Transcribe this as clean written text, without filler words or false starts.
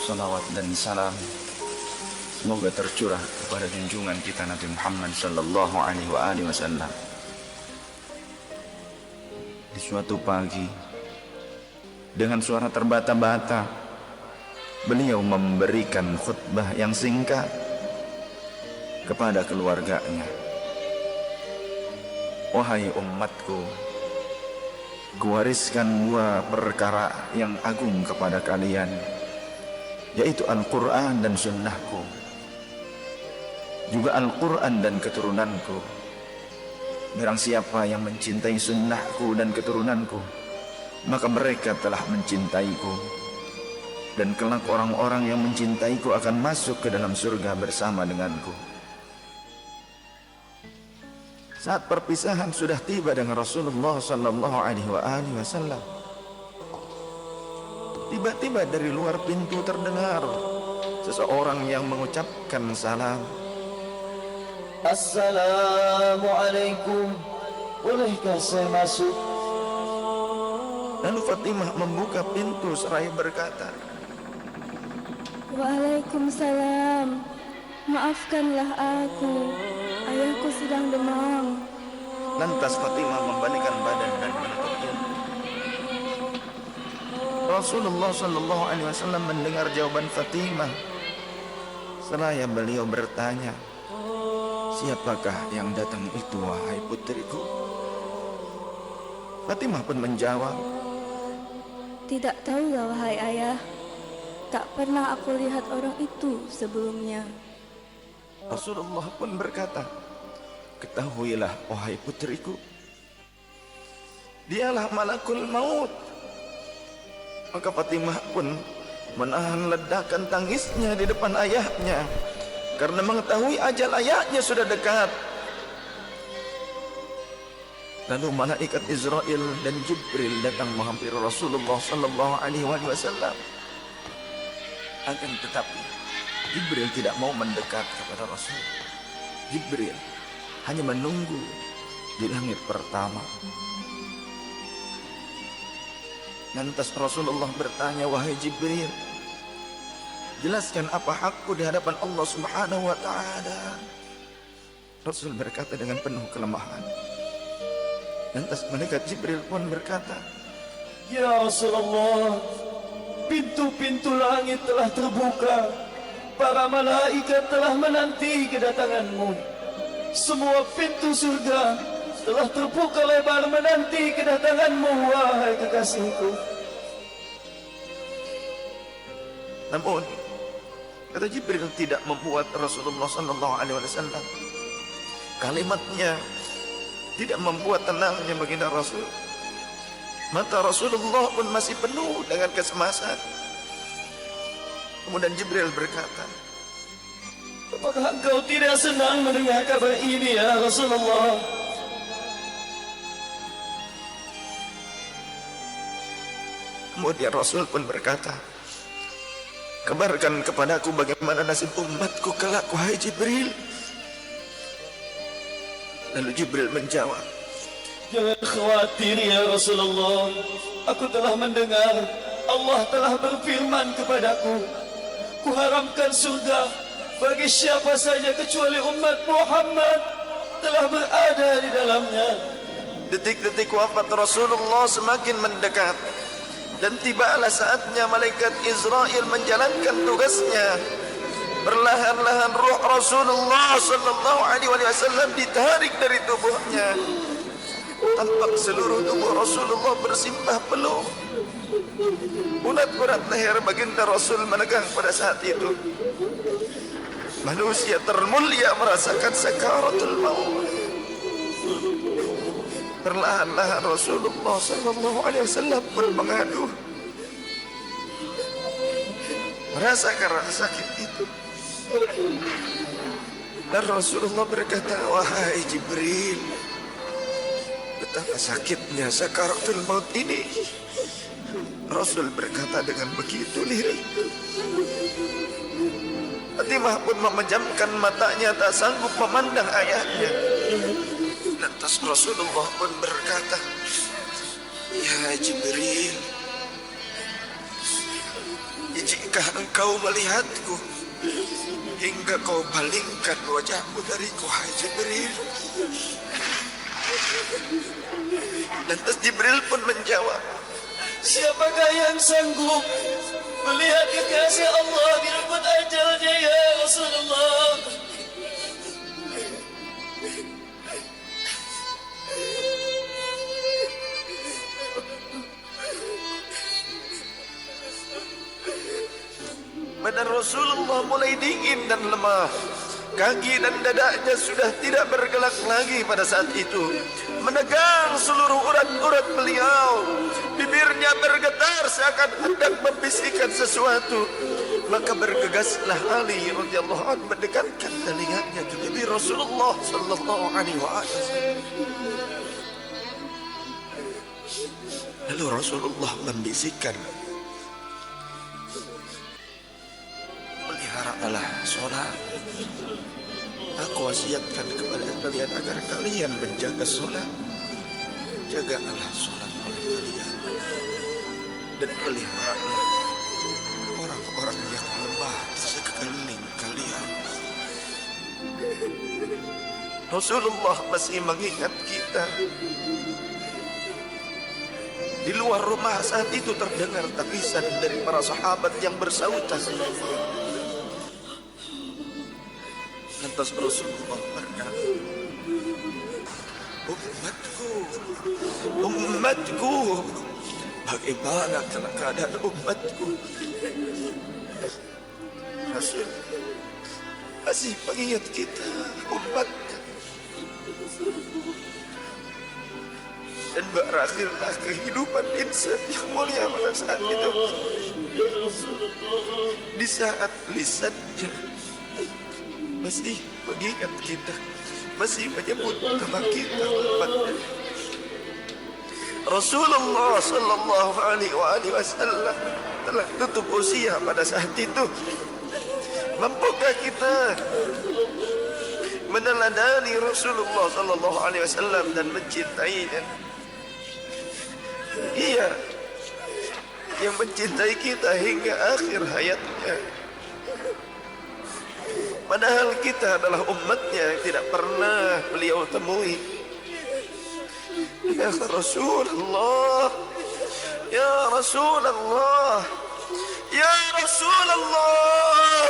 Salawat dan salam semoga tercurah kepada junjungan kita Nabi Muhammad sallallahu alaihi wasallam. Di suatu pagi, dengan suara terbata-bata, beliau memberikan khutbah yang singkat kepada keluarganya. Wahai umatku, kuwariskan dua perkara yang agung kepada kalian, yaitu Al-Quran dan sunnahku, juga Al-Quran dan keturunanku. Barang siapa yang mencintai sunnahku dan keturunanku, maka mereka telah mencintaiku, dan kelak orang-orang yang mencintaiku akan masuk ke dalam surga bersama denganku. Saat perpisahan sudah tiba dengan Rasulullah sallallahu alaihi wasallam, tiba-tiba dari luar pintu terdengar seseorang yang mengucapkan salam. Assalamualaikum, bolehkah saya masuk? Lalu Fatimah membuka pintu seraya berkata, Waalaikumsalam, maafkanlah aku, ayahku sedang demam. Lantas Fatimah membalikkan badan dan menutupnya. Rasulullah sallallahu alaihi wasallam mendengar jawaban Fatimah. Seraya beliau bertanya, siapakah yang datang itu, wahai putriku? Fatimah pun menjawab, Tidak tahulah wahai ayah, tak pernah aku lihat orang itu sebelumnya. Rasulullah pun berkata, ketahuilah wahai putriku, dialah malakul maut. Maka Fatimah pun menahan ledakan tangisnya di depan ayahnya, karena mengetahui ajal ayahnya sudah dekat. Lalu malaikat Israel dan Jibril datang menghampiri Rasulullah sallallahu alaihi wasallam. Akan tetapi Jibril tidak mau mendekat kepada Rasul. Jibril hanya menunggu di langit pertama. Lantas Rasulullah bertanya, wahai Jibril, jelaskan apa hakku di hadapan Allah Subhanahu wa ta'ala. Rasul berkata dengan penuh kelemahan. Lantas malaikat Jibril pun berkata, Ya Rasulullah, pintu-pintu langit telah terbuka, para malaikat telah menanti kedatanganmu. Semua pintu surga telah terbuka lebar menanti kedatanganmu, wahai kekasihku. namun kata Jibril tidak membuat Rasulullah sallallahu alaihi wasallam, kalimatnya tidak membuat tenangnya baginda Rasul. Mata Rasulullah pun masih penuh dengan kecemasan. Kemudian Jibril berkata, Apakah engkau tidak senang mendengar kabar ini, ya Rasulullah? kemudian Rasul pun berkata, kabarkan kepadaku bagaimana nasib umatku kelak, wahai Jibril. Lalu Jibril menjawab, Jangan khawatir ya Rasulullah, aku telah mendengar Allah telah berfirman kepadaku, kuharamkan surga bagi siapa saja kecuali umat Muhammad telah berada di dalamnya. detik-detik wafat Rasulullah semakin mendekat, dan tibalah saatnya malaikat Israel menjalankan tugasnya. Perlahan-lahan ruh Rasulullah sallallahu alaihi wasallam ditarik dari tubuhnya. Tampak seluruh tubuh Rasulullah bersimpah peluh. Urat-urat leher baginda Rasul menegang pada saat itu. Manusia termulia merasakan sakaratul maut. Perlahan-lahan Rasulullah sallallahu alaihi wasallam pun mengadu, merasakan rasa sakit itu. Dan Rasulullah berkata, wahai Jibril, betapa sakitnya sakaratul maut ini. Rasul berkata dengan begitu lirik. Fatimah pun memejamkan matanya, tak sanggup memandang ayahnya. Lantas Rasulullah pun berkata, "Ya Jibril, jika engkau melihatku hingga kau palingkan wajahmu dariku, hai Jibril." Lantas Jibril pun menjawab, Siapakah yang sanggup melihat kekasih Allah di rebut ajalnya ya Rasulullah? badan Rasulullah mulai dingin dan lemah. Kaki dan dadanya sudah tidak bergerak lagi pada saat itu. Menegang seluruh urat-urat beliau. Bibirnya bergetar seakan hendak membisikkan sesuatu. Maka bergegaslah Ali radhiyallahu anhu mendekatkan telinganya ke bibir Rasulullah sallallahu alaihi wasallam. Lalu Rasulullah membisikkan, peliharalah sholat. Aku wasiatkan kepada kalian agar kalian menjaga sholat. Jagalah sholat oleh kalian dan peliharalah orang-orang yang lemah di sekeliling kalian. Rasulullah masih mengingat kita. Di luar rumah saat itu terdengar tangisan dari para sahabat yang bersautan. Lantas Rasulullah berkata, umatku, bagaimana keadaan umatku? Rasul masih mengingat kita, umat. Dan berakhirlah kehidupan insan yang mulia pada saat itu. Di saat lisannya masih mengingat kita, masih menyebut nama kita umatnya. Rasulullah sallallahu alaihi wasallam telah tutup usia pada saat itu. Mampukah kita meneladani Rasulullah sallallahu alaihi wasallam dan mencintainya? Ia yang mencintai kita hingga akhir hayatnya. Padahal kita adalah umatnya yang tidak pernah beliau temui. Ya Rasulullah, ya Rasulullah, ya Rasulullah.